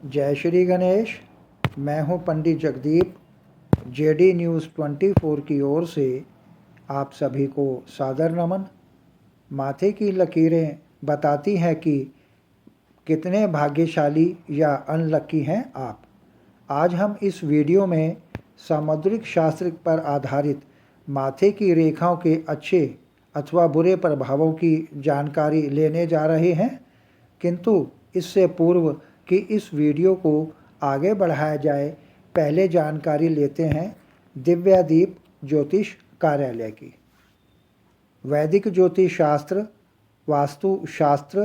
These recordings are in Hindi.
जय श्री गणेश। मैं हूं पंडित जगदीप। जेडी न्यूज़ 24 की ओर से आप सभी को सादर नमन। माथे की लकीरें बताती हैं कि कितने भाग्यशाली या अनलकी हैं आप। आज हम इस वीडियो में सामुद्रिक शास्त्र पर आधारित माथे की रेखाओं के अच्छे अथवा बुरे प्रभावों की जानकारी लेने जा रहे हैं। किंतु इससे पूर्व कि इस वीडियो को आगे बढ़ाया जाए, पहले जानकारी लेते हैं दिव्यादीप ज्योतिष कार्यालय की। वैदिक ज्योतिष शास्त्र, वास्तु शास्त्र,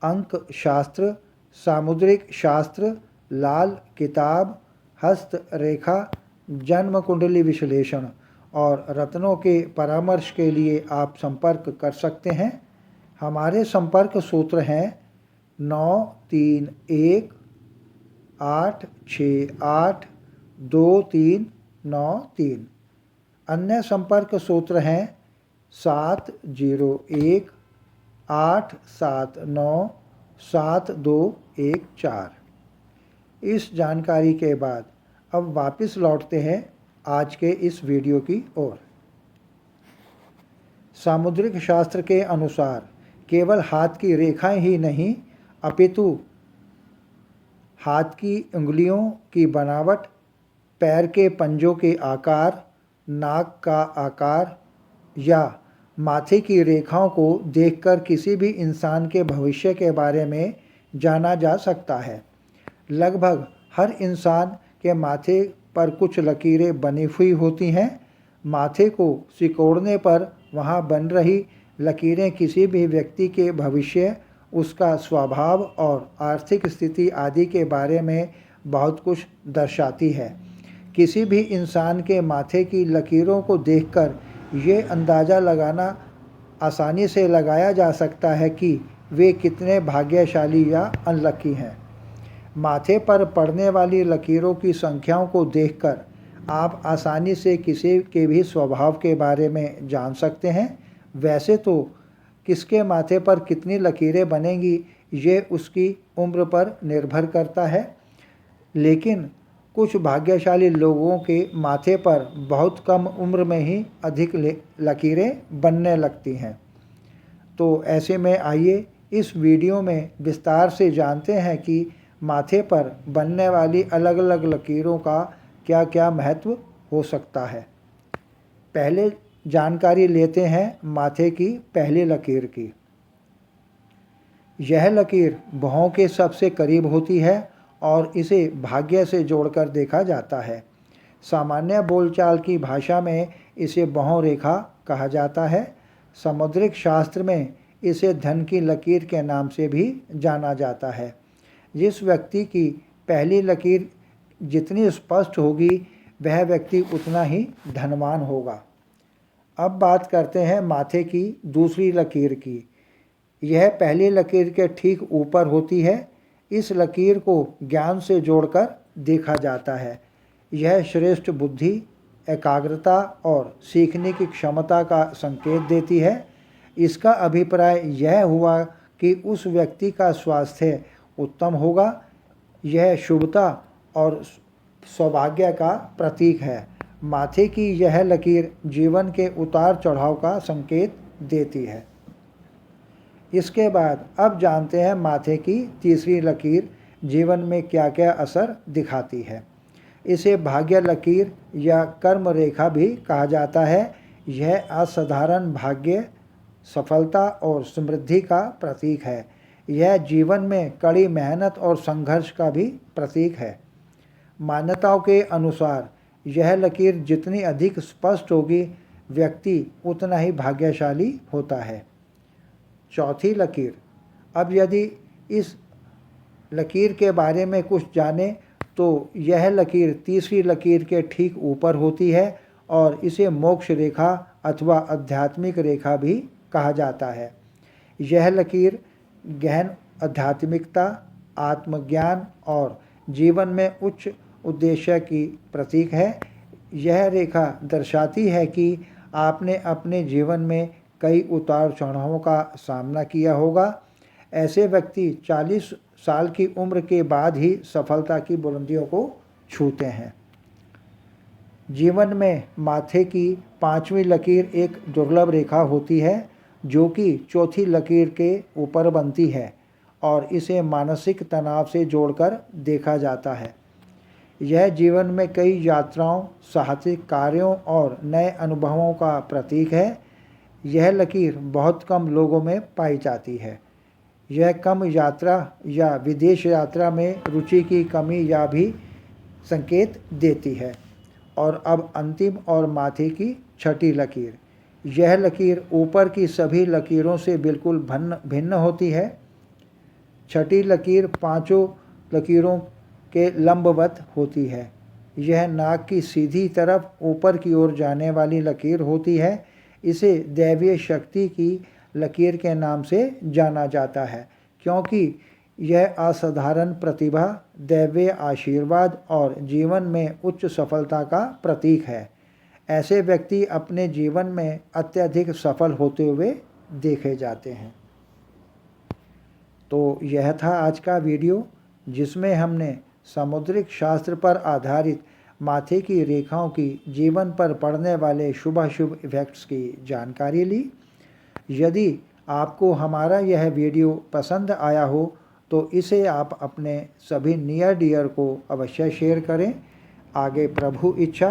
अंक शास्त्र, सामुद्रिक शास्त्र, लाल किताब, हस्त रेखा, जन्म कुंडली विश्लेषण और रत्नों के परामर्श के लिए आप संपर्क कर सकते हैं। हमारे संपर्क सूत्र हैं 9318682393। अन्य संपर्क सूत्र हैं 7018797214। इस जानकारी के बाद अब वापस लौटते हैं आज के इस वीडियो की ओर। सामुद्रिक शास्त्र के अनुसार केवल हाथ की रेखाएं ही नहीं, अपितु हाथ की उंगलियों की बनावट, पैर के पंजों के आकार, नाक का आकार या माथे की रेखाओं को देखकर किसी भी इंसान के भविष्य के बारे में जाना जा सकता है। लगभग हर इंसान के माथे पर कुछ लकीरें बनी हुई होती हैं। माथे को सिकोड़ने पर वहाँ बन रही लकीरें किसी भी व्यक्ति के भविष्य, उसका स्वभाव और आर्थिक स्थिति आदि के बारे में बहुत कुछ दर्शाती है। किसी भी इंसान के माथे की लकीरों को देखकर ये अंदाज़ा लगाना आसानी से लगाया जा सकता है कि वे कितने भाग्यशाली या अनलकी हैं। माथे पर पड़ने वाली लकीरों की संख्याओं को देखकर आप आसानी से किसी के भी स्वभाव के बारे में जान सकते हैं। वैसे तो किसके माथे पर कितनी लकीरें बनेंगी ये उसकी उम्र पर निर्भर करता है, लेकिन कुछ भाग्यशाली लोगों के माथे पर बहुत कम उम्र में ही अधिक लकीरें बनने लगती हैं। तो ऐसे में आइए इस वीडियो में विस्तार से जानते हैं कि माथे पर बनने वाली अलग अलग लकीरों का क्या क्या महत्व हो सकता है। पहले जानकारी लेते हैं माथे की पहली लकीर की। यह लकीर भौं के सबसे करीब होती है और इसे भाग्य से जोड़कर देखा जाता है। सामान्य बोलचाल की भाषा में इसे भौं रेखा कहा जाता है। सामुद्रिक शास्त्र में इसे धन की लकीर के नाम से भी जाना जाता है। जिस व्यक्ति की पहली लकीर जितनी स्पष्ट होगी, वह व्यक्ति उतना ही धनवान होगा। अब बात करते हैं माथे की दूसरी लकीर की। यह पहली लकीर के ठीक ऊपर होती है। इस लकीर को ज्ञान से जोड़कर देखा जाता है। यह श्रेष्ठ बुद्धि, एकाग्रता और सीखने की क्षमता का संकेत देती है। इसका अभिप्राय यह हुआ कि उस व्यक्ति का स्वास्थ्य उत्तम होगा। यह शुभता और सौभाग्य का प्रतीक है। माथे की यह लकीर जीवन के उतार चढ़ाव का संकेत देती है। इसके बाद अब जानते हैं माथे की तीसरी लकीर जीवन में क्या क्या असर दिखाती है। इसे भाग्य लकीर या कर्म रेखा भी कहा जाता है। यह असाधारण भाग्य, सफलता और समृद्धि का प्रतीक है। यह जीवन में कड़ी मेहनत और संघर्ष का भी प्रतीक है। मान्यताओं के अनुसार यह लकीर जितनी अधिक स्पष्ट होगी, व्यक्ति उतना ही भाग्यशाली होता है। चौथी लकीर। अब यदि इस लकीर के बारे में कुछ जानें तो यह लकीर तीसरी लकीर के ठीक ऊपर होती है और इसे मोक्ष रेखा अथवा आध्यात्मिक रेखा भी कहा जाता है। यह लकीर गहन आध्यात्मिकता, आत्मज्ञान और जीवन में उच्च उद्देश्य की प्रतीक है। यह रेखा दर्शाती है कि आपने अपने जीवन में कई उतार चढ़ावों का सामना किया होगा। ऐसे व्यक्ति 40 साल की उम्र के बाद ही सफलता की बुलंदियों को छूते हैं। जीवन में माथे की 5वीं लकीर एक दुर्लभ रेखा होती है जो कि चौथी लकीर के ऊपर बनती है और इसे मानसिक तनाव से जोड़कर देखा जाता है। यह जीवन में कई यात्राओं, साहसिक कार्यों और नए अनुभवों का प्रतीक है। यह लकीर बहुत कम लोगों में पाई जाती है। यह कम यात्रा या विदेश यात्रा में रुचि की कमी या भी संकेत देती है। और अब अंतिम और माथे की छठी लकीर। यह लकीर ऊपर की सभी लकीरों से बिल्कुल भिन्न होती है। छठी लकीर 5 लकीरों के लंबवत होती है। यह नाक की सीधी तरफ ऊपर की ओर जाने वाली लकीर होती है। इसे दैवीय शक्ति की लकीर के नाम से जाना जाता है क्योंकि यह असाधारण प्रतिभा, दैवीय आशीर्वाद और जीवन में उच्च सफलता का प्रतीक है। ऐसे व्यक्ति अपने जीवन में अत्यधिक सफल होते हुए देखे जाते हैं। तो यह था आज का वीडियो जिसमें हमने सामुद्रिक शास्त्र पर आधारित माथे की रेखाओं की जीवन पर पड़ने वाले शुभाशुभ इफेक्ट्स की जानकारी ली। यदि आपको हमारा यह वीडियो पसंद आया हो तो इसे आप अपने सभी नियर डियर को अवश्य शेयर करें। आगे प्रभु इच्छा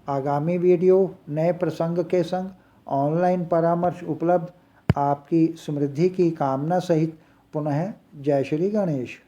आगामी वीडियो नए प्रसंग के संग ऑनलाइन परामर्श उपलब्ध। आपकी समृद्धि की कामना सहित पुनः जय श्री गणेश।